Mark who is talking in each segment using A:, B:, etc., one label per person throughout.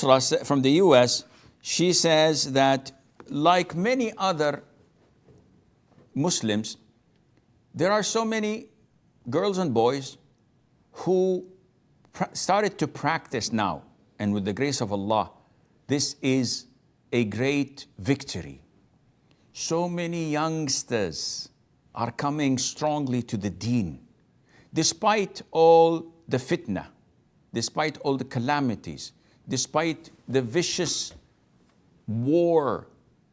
A: Busra from the US, she says that like many other Muslims, there are so many girls and boys who started to practice now. And with the grace of Allah, this is a great victory. So many youngsters are coming strongly to the deen, despite all the fitna, despite all the calamities, despite the vicious war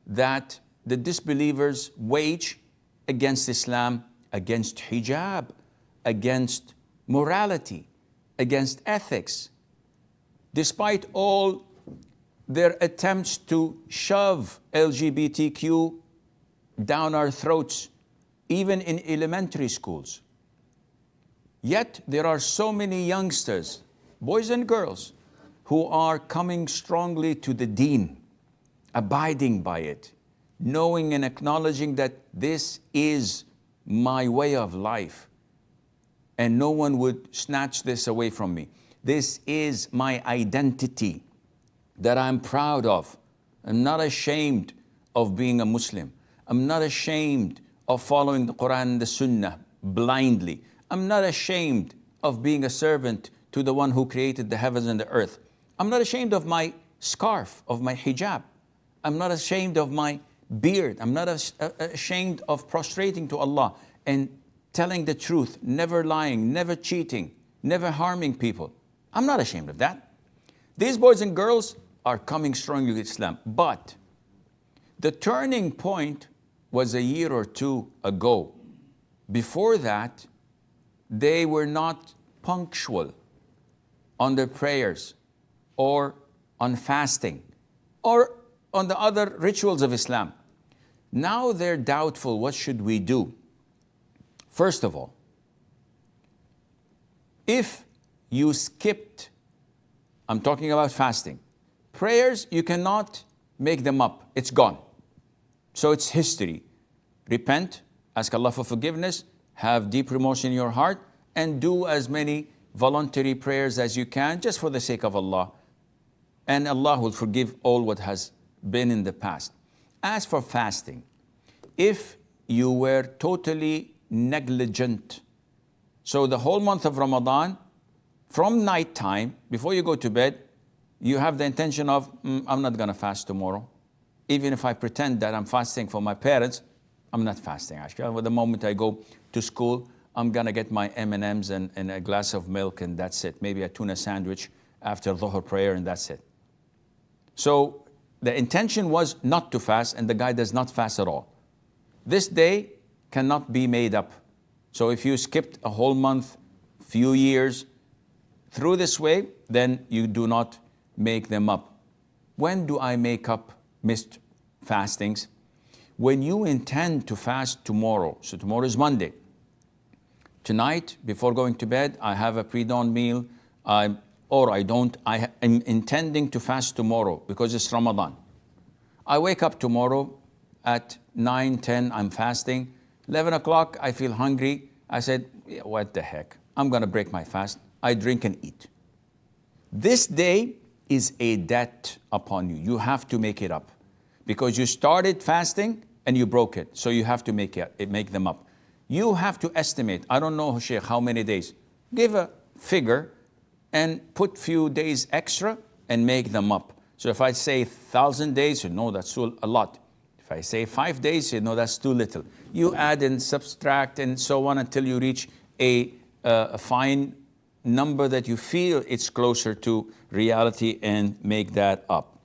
A: that the disbelievers wage against Islam, against hijab, against morality, against ethics. Despite all their attempts to shove LGBTQ down our throats, even in elementary schools. Yet there are so many youngsters, boys and girls, who are coming strongly to the deen, abiding by it, knowing and acknowledging that this is my way of life, and no one would snatch this away from me. This is my identity that I'm proud of. I'm not ashamed of being a Muslim. I'm not ashamed of following the Quran and the Sunnah blindly. I'm not ashamed of being a servant to the one who created the heavens and the earth. I'm not ashamed of my scarf, of my hijab. I'm not ashamed of my beard. I'm not ashamed of prostrating to Allah and telling the truth, never lying, never cheating, never harming people. I'm not ashamed of that. These boys and girls are coming strongly to Islam. But the turning point was a year or two ago. Before that, they were not punctual on their prayers or on fasting or on the other rituals of Islam. Now they're doubtful, what should we do? First of all, if you skipped, I'm talking about fasting, prayers, you cannot make them up. It's gone. So it's history. Repent, ask Allah for forgiveness, have deep remorse in your heart, and do as many voluntary prayers as you can, just for the sake of Allah. And Allah will forgive all what has been in the past. As for fasting, if you were totally negligent, so the whole month of Ramadan, from night time, before you go to bed, you have the intention of, I'm not going to fast tomorrow. Even if I pretend that I'm fasting for my parents, I'm not fasting actually. The moment I go to school, I'm going to get my M&Ms and a glass of milk, and that's it. Maybe a tuna sandwich after Dhuhr prayer, and that's it. So the intention was not to fast, and the guy does not fast at all. This day cannot be made up. So if you skipped a whole month, few years, through this way, then you do not make them up. When do I make up missed fastings? When you intend to fast tomorrow. So tomorrow is Monday. Tonight, before going to bed, I have a pre-dawn meal, or I don't. I am intending to fast tomorrow because it's Ramadan. I wake up tomorrow at 9, 10, I'm fasting. 11 o'clock, I feel hungry. I said, yeah, what the heck? I'm going to break my fast. I drink and eat. This day is a debt upon you. You have to make it up because you started fasting and you broke it. So you have to make them up. You have to estimate. I don't know, Sheikh, how many days. Give a figure and put few days extra and make them up. So if I say 1,000 days, you know that's still a lot. If I say 5 days, you know that's too little. You add and subtract and so on until you reach a fine number that you feel it's closer to reality, and make that up.